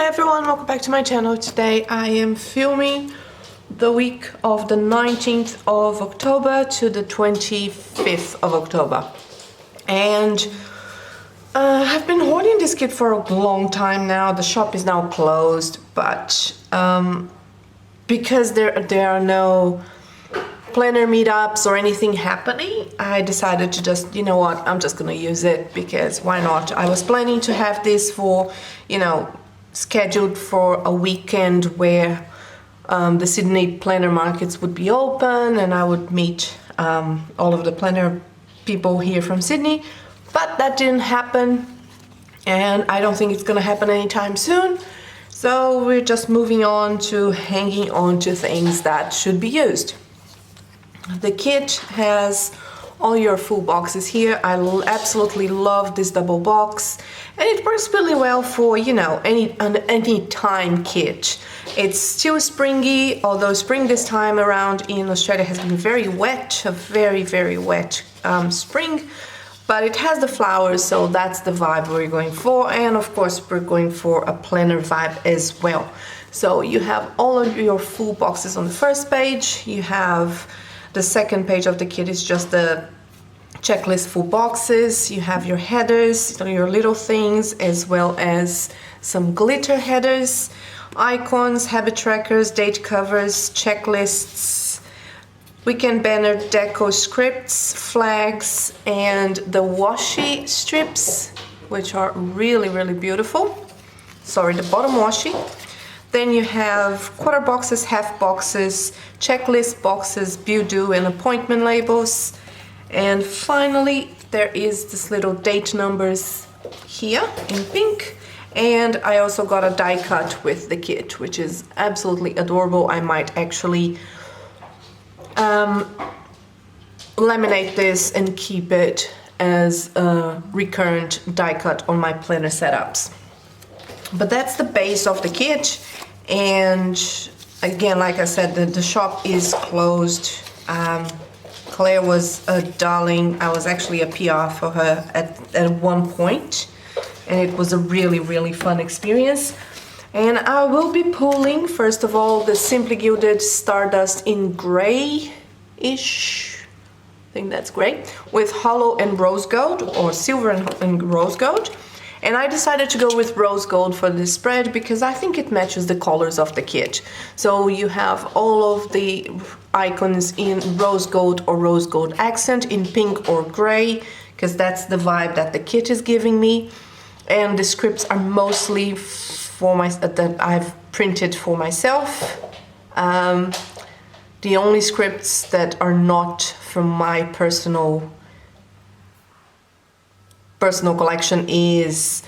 Hi everyone, welcome back to my channel. Today I am filming the week of the 19th of October to the 25th of October. And I've been hoarding this kit for a long time now. The shop is now closed, but because there are no planner meetups or anything happening, I decided to just, you know what, I'm just gonna use it because why not? I was planning to have this for, scheduled for a weekend where the Sydney planner markets would be open and I would meet all of the planner people here from Sydney, but that didn't happen and I don't think it's gonna happen anytime soon. So we're just moving on to hanging on to things that should be used. The kit has all your full boxes here. I absolutely love this double box and it works really well for, any time kit. It's still springy, although spring this time around in Australia has been very wet, a very, very wet spring, but it has the flowers, so that's the vibe we're going for. And of course, we're going for a planner vibe as well. So you have all of your full boxes on the first page. You have the second page of the kit is just the checklist full boxes. You have your headers, your little things, as well as some glitter headers, icons, habit trackers, date covers, checklists, weekend banner, deco scripts, flags, and the washi strips, which are really, really beautiful. Sorry, the bottom washi. Then you have quarter boxes, half boxes, checklist boxes, do and appointment labels. And finally, there is this little date numbers here in pink. And I also got a die cut with the kit, which is absolutely adorable. I might actually laminate this and keep it as a recurrent die cut on my planner setups. But that's the base of the kit. And again, like I said, the shop is closed. Claire was a darling. I was actually a PR for her at one point, and it was a really, really fun experience. And I will be pulling, first of all, the Simply Gilded Stardust in grey-ish, I think that's great, with hollow and rose gold, or silver and rose gold. And I decided to go with rose gold for this spread because I think it matches the colors of the kit. So you have all of the icons in rose gold or rose gold accent, in pink or gray, because that's the vibe that the kit is giving me. And the scripts are mostly for that I've printed for myself. The only scripts that are not from my personal collection is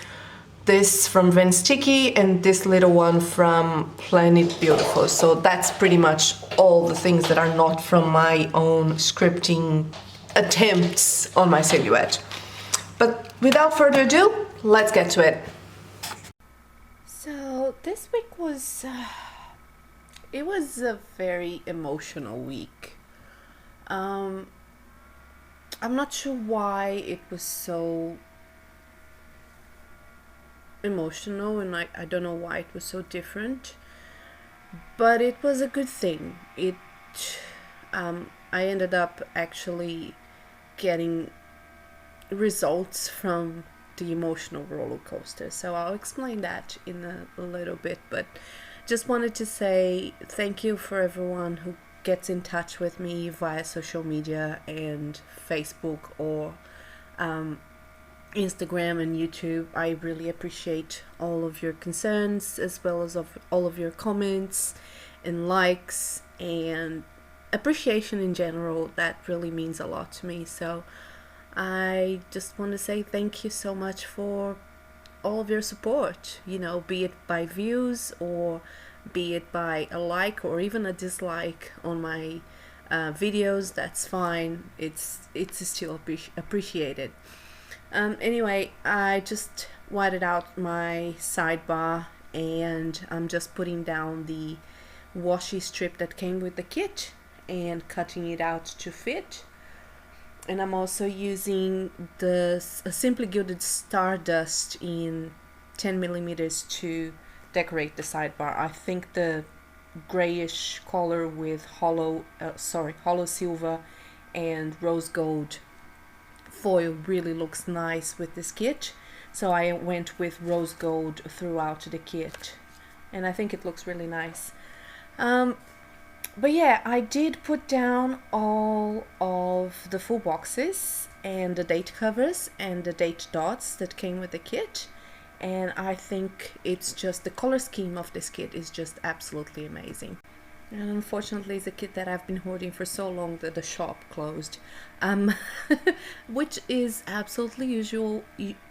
this from Stickie and this little one from Planet Beautiful. So that's pretty much all the things that are not from my own scripting attempts on my silhouette. But without further ado, let's get to it. So this week was it was a very emotional week. I'm not sure why it was so emotional, and I don't know why it was so different, but it was a good thing. I ended up actually getting results from the emotional roller coaster, so I'll explain that in a little bit, but just wanted to say thank you for everyone who gets in touch with me via social media and Facebook or Instagram and YouTube. I really appreciate all of your concerns as well as all of your comments and likes and appreciation in general. That really means a lot to me. So I just want to say thank you so much for all of your support, be it by views or be it by a like or even a dislike on my videos. That's fine. It's still appreciated. Anyway, I just whited out my sidebar and I'm just putting down the washi strip that came with the kit and cutting it out to fit. And I'm also using the Simply Gilded Stardust in 10 millimeters to decorate the sidebar. I think the grayish color with hollow silver and rose gold foil really looks nice with this kit. So I went with rose gold throughout the kit, and I think it looks really nice. But yeah, I did put down all of the full boxes and the date covers and the date dots that came with the kit. And I think it's just, the color scheme of this kit is just absolutely amazing. And unfortunately, it's a kit that I've been hoarding for so long that the shop closed, which is absolutely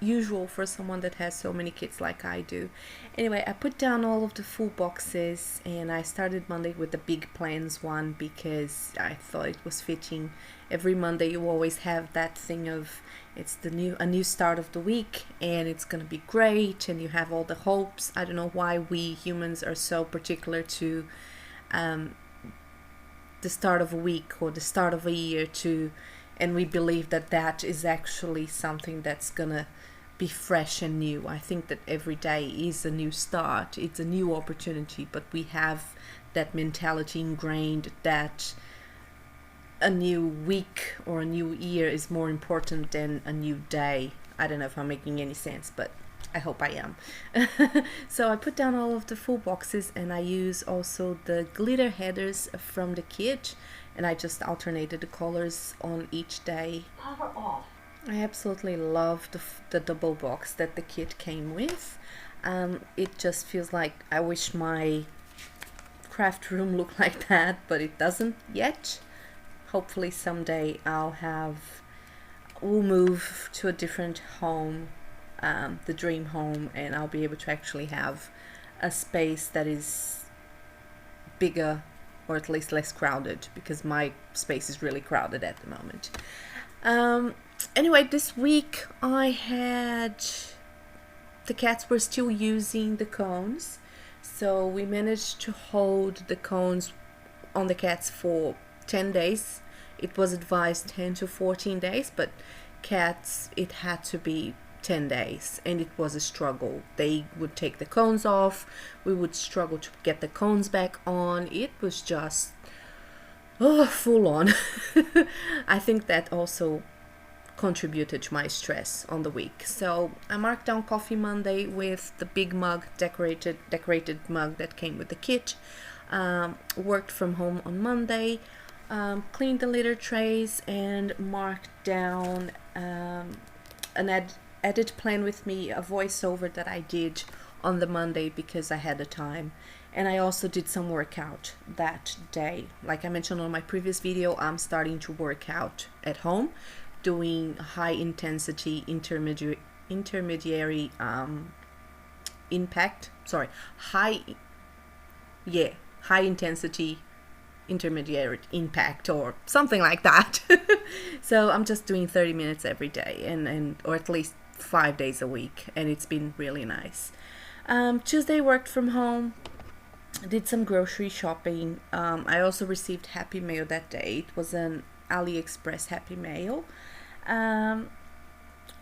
usual for someone that has so many kits like I do. Anyway, I put down all of the full boxes, and I started Monday with the big plans one because I thought it was fitting. Every Monday you always have that thing of it's a new start of the week and it's gonna be great, and you have all the hopes. I don't know why we humans are so particular to the start of a week or the start of a year too, and we believe that that is actually something that's gonna be fresh and new. I think that every day is a new start, it's a new opportunity, but we have that mentality ingrained that a new week or a new year is more important than a new day. I don't know if I'm making any sense, but I hope I am. So I put down all of the full boxes, and I use also the glitter headers from the kit, and I just alternated the colors on each day. Power off. I absolutely love the double box that the kit came with. It just feels like I wish my craft room looked like that, but it doesn't yet. Hopefully someday we'll move to a different home, the dream home, and I'll be able to actually have a space that is bigger, or at least less crowded, because my space is really crowded at the moment. Anyway, this week the cats were still using the cones, so we managed to hold the cones on the cats for 10 days. It was advised 10 to 14 days, but cats, it had to be 10 days, and it was a struggle. They would take the cones off, we would struggle to get the cones back on. It was just full on. I think that also contributed to my stress on the week. So I marked down Coffee Monday with the big mug, decorated mug that came with the kit. Worked from home on Monday. Cleaned the litter trays and marked down an edit plan with me, a voiceover that I did on the Monday because I had the time. And I also did some workout that day. Like I mentioned on my previous video, I'm starting to work out at home, doing high intensity intermediary high intensity intermediate impact or something like that. So I'm just doing 30 minutes every day, and or at least 5 days a week, and it's been really nice. Tuesday worked from home, did some grocery shopping. I also received Happy Mail that day. It was an AliExpress Happy Mail.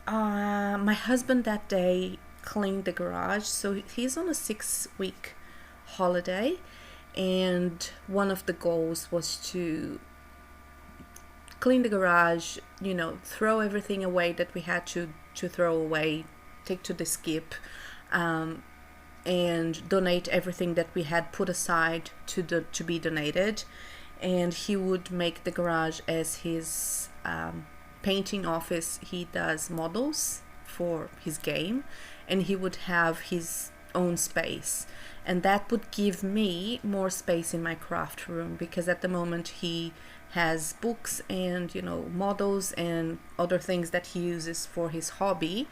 My husband that day cleaned the garage, so he's on a 6-week holiday, and one of the goals was to clean the garage, throw everything away that we had to throw away, take to the skip, and donate everything that we had put aside to be donated. And he would make the garage as his painting office. He does models for his game, and he would have his own space, and that would give me more space in my craft room, because at the moment he has books and models and other things that he uses for his hobby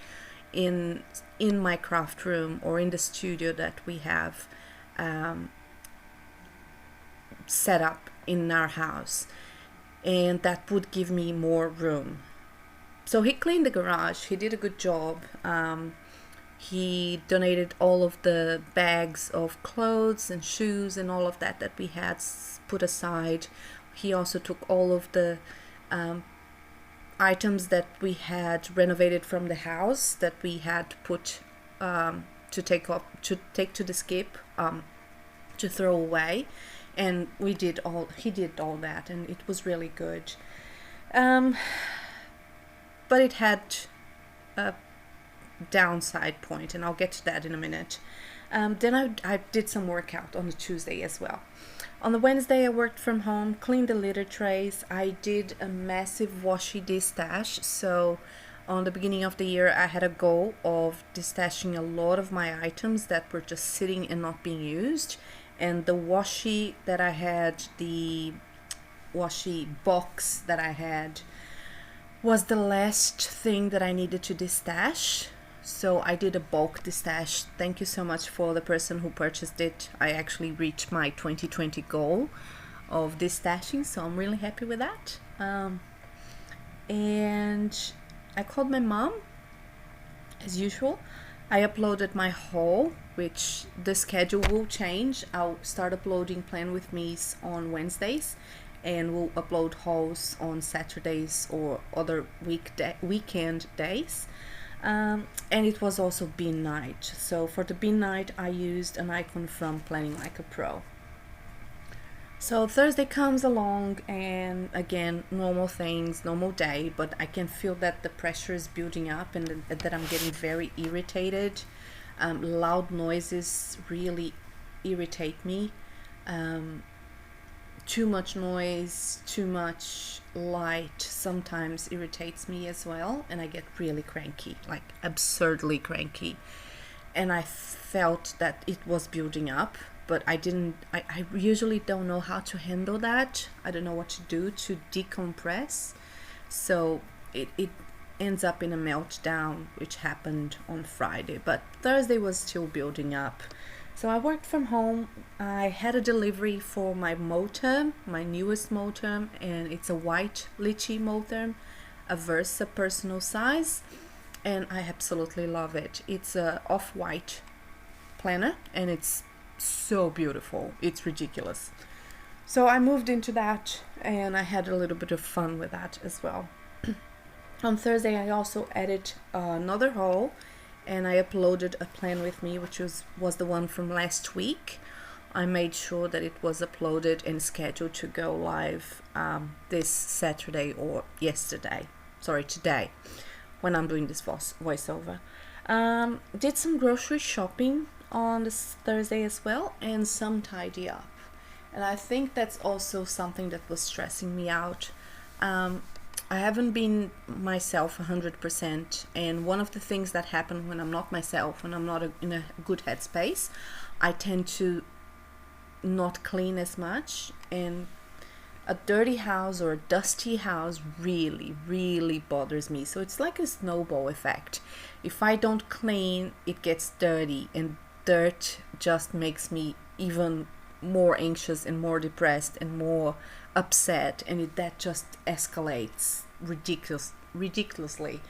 in my craft room or in the studio that we have set up in our house, and that would give me more room. So he cleaned the garage. He did a good job. He donated all of the bags of clothes and shoes and all of that we had put aside. He also took all of the items that we had renovated from the house that we had put to take to the skip, to throw away, and he did all that, and it was really good. But it had a downside point, and I'll get to that in a minute. Then I did some workout on the Tuesday as well. On the Wednesday, I worked from home, cleaned the litter trays. I did a massive Washi destash. So on the beginning of the year, I had a goal of destashing a lot of my items that were just sitting and not being used. And the Washi that I had, the Washi box that I had, was the last thing that I needed to destash. So I did a bulk destash. Thank you so much for the person who purchased it. I actually reached my 2020 goal of destashing, so I'm really happy with that. And I called my mom, as usual. I uploaded my haul, which the schedule will change. I'll start uploading Plan With Me's on Wednesdays, and we'll upload hauls on Saturdays or other weekend days. And it was also bin night. So for the bin night, I used an icon from Planning Like a Pro. So Thursday comes along, and again, normal things, normal day, but I can feel that the pressure is building up and that I'm getting very irritated. Loud noises really irritate me. Too much noise, too much light sometimes irritates me as well, and I get really cranky, like absurdly cranky. And I felt that it was building up, but I usually don't know how to handle that. I don't know what to do to decompress. So it ends up in a meltdown, which happened on Friday, but Thursday was still building up. So I worked from home. I had a delivery for my Moterm, my newest Moterm, and it's a white lychee Moterm, a Versa personal size, and I absolutely love it. It's a off-white planner, and it's so beautiful. It's ridiculous. So I moved into that, and I had a little bit of fun with that as well. On Thursday, I also added another haul, and I uploaded a Plan With Me, which was the one from last week. I made sure that it was uploaded and scheduled to go live this Saturday or today, when I'm doing this voiceover. Did some grocery shopping on this Thursday as well, and some tidy up. And I think that's also something that was stressing me out. I haven't been myself 100%, and one of the things that happen when I'm not myself, when I'm not in a good headspace, I tend to not clean as much, and a dirty house or a dusty house really, really bothers me. So it's like a snowball effect. If I don't clean, it gets dirty, and dirt just makes me even more anxious and more depressed and more upset, and that just escalates ridiculously.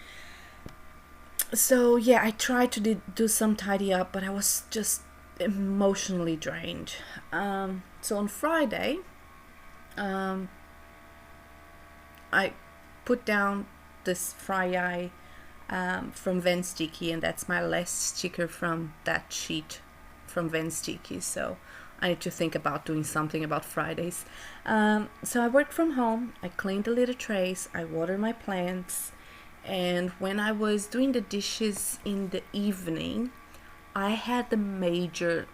So yeah, I tried to do some tidy up, but I was just emotionally drained. So on Friday, I put down this fry eye from Stickie, and that's my last sticker from that sheet from Stickie. So I need to think about doing something about Fridays. So I worked from home. I cleaned the litter trays. I watered my plants. And when I was doing the dishes in the evening, I had the major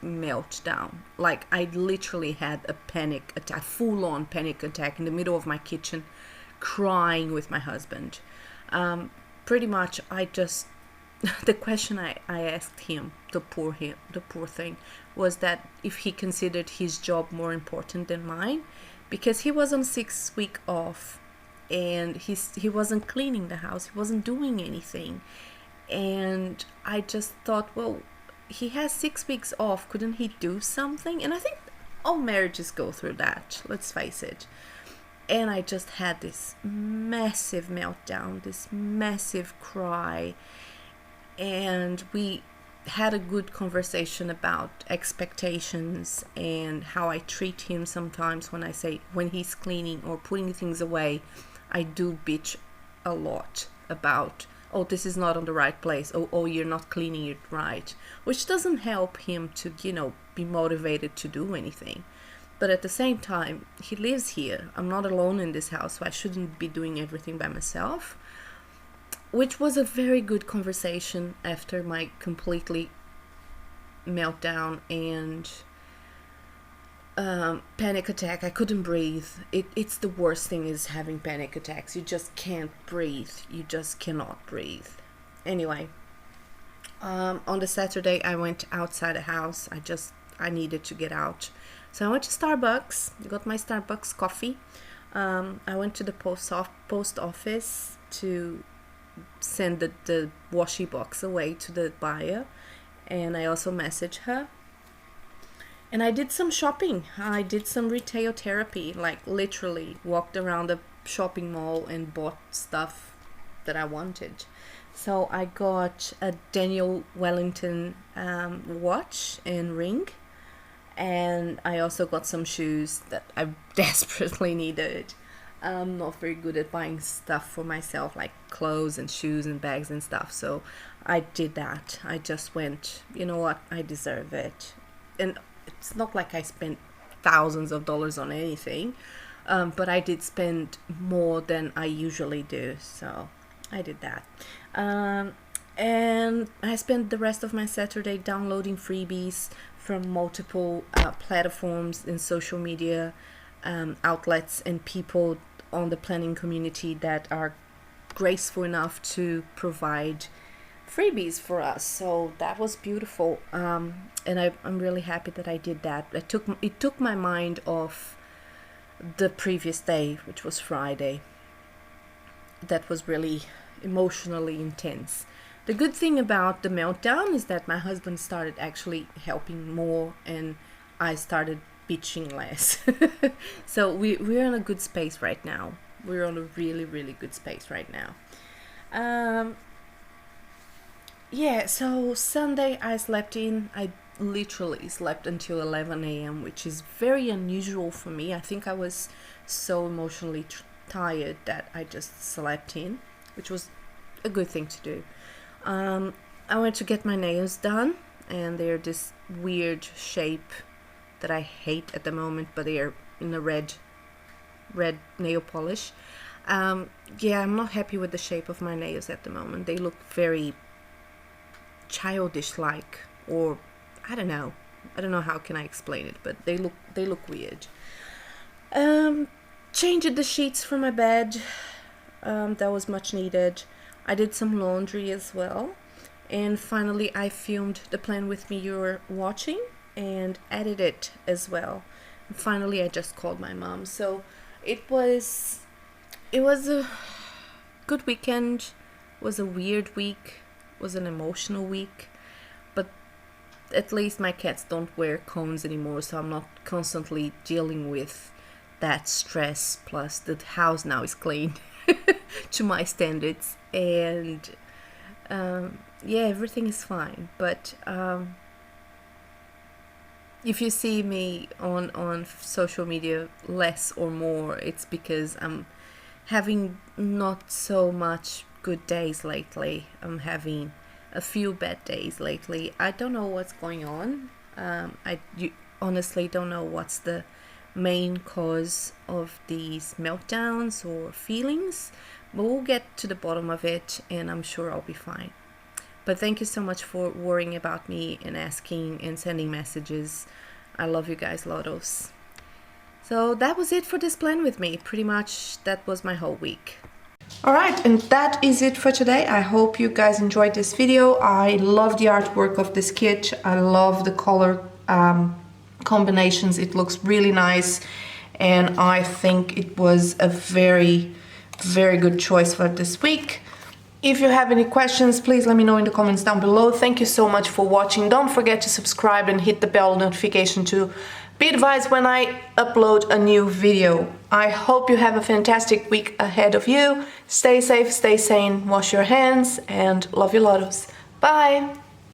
meltdown. Like, I literally had a panic attack, full-on panic attack in the middle of my kitchen, crying with my husband. Pretty much, the question I asked him, the poor thing, was that if he considered his job more important than mine, because he was on 6 week off, and he wasn't cleaning the house, he wasn't doing anything. And I just thought, well, he has 6 weeks off, couldn't he do something? And I think all marriages go through that, let's face it. And I just had this massive meltdown, this massive cry, and we had a good conversation about expectations and how I treat him sometimes. When he's cleaning or putting things away, I do bitch a lot about, oh, this is not on the right place, oh, you're not cleaning it right, which doesn't help him to, you know, be motivated to do anything. But at the same time, he lives here. I'm not alone in this house, so I shouldn't be doing everything by myself. Which was a very good conversation after my completely meltdown and panic attack. I couldn't breathe. It's the worst thing is having panic attacks. You just can't breathe. You just cannot breathe. Anyway, on the Saturday, I went outside the house. I needed to get out. So I went to Starbucks, got my Starbucks coffee. I went to the post office to send the Washi box away to the buyer, and I also messaged her. And I did some shopping. I did some retail therapy, like literally walked around the shopping mall and bought stuff that I wanted. So I got a Daniel Wellington watch and ring. And I also got some shoes that I desperately needed. I'm not very good at buying stuff for myself, like clothes and shoes and bags and stuff. So I did that. I just went, you know what, I deserve it. And it's not like I spent thousands of dollars on anything, but I did spend more than I usually do. So I did that. And I spent the rest of my Saturday downloading freebies from multiple platforms and social media outlets and people on the planning community that are graceful enough to provide freebies for us. So that was beautiful, and I'm really happy that I did that. It took my mind off the previous day, which was Friday. That was really emotionally intense. The good thing about the meltdown is that my husband started actually helping more and I started bitching less. So we're in a good space right now. We're on a really, really good space right now. Yeah, so Sunday I slept in. I literally slept until 11 a.m., which is very unusual for me. I think I was so emotionally tired that I just slept in, which was a good thing to do. I went to get my nails done, and they're this weird shape that I hate at the moment, but they are in a red nail polish. Yeah, I'm not happy with the shape of my nails at the moment. They look very childish like, or I don't know how can I explain it, but they look weird. Changed the sheets for my bed. That was much needed. I did some laundry as well. And finally I filmed the plan with me you're watching and edited it as well. And finally I just called my mom. So it was a good weekend. It was a weird week. It was an emotional week. But at least my cats don't wear cones anymore, so I'm not constantly dealing with that stress. Plus the house now is clean to my standards. And yeah, everything is fine. But if you see me on social media less or more, it's because I'm having not so much good days lately. I'm having a few bad days lately. I don't know what's going on. I honestly don't know what's the main cause of these meltdowns or feelings, but we'll get to the bottom of it and I'm sure I'll be fine. But thank you so much for worrying about me and asking and sending messages. I love you guys, lottles. So that was it for this plan with me. Pretty much that was my whole week. Alright, and that is it for today. I hope you guys enjoyed this video. I love the artwork of this kit. I love the color combinations. It looks really nice, and I think it was a very, very good choice for this week. If you have any questions, please let me know in the comments down below. Thank you so much for watching. Don't forget to subscribe and hit the bell notification to be advised when I upload a new video. I hope you have a fantastic week ahead of you. Stay safe, stay sane, wash your hands, and love you, lottles. Bye!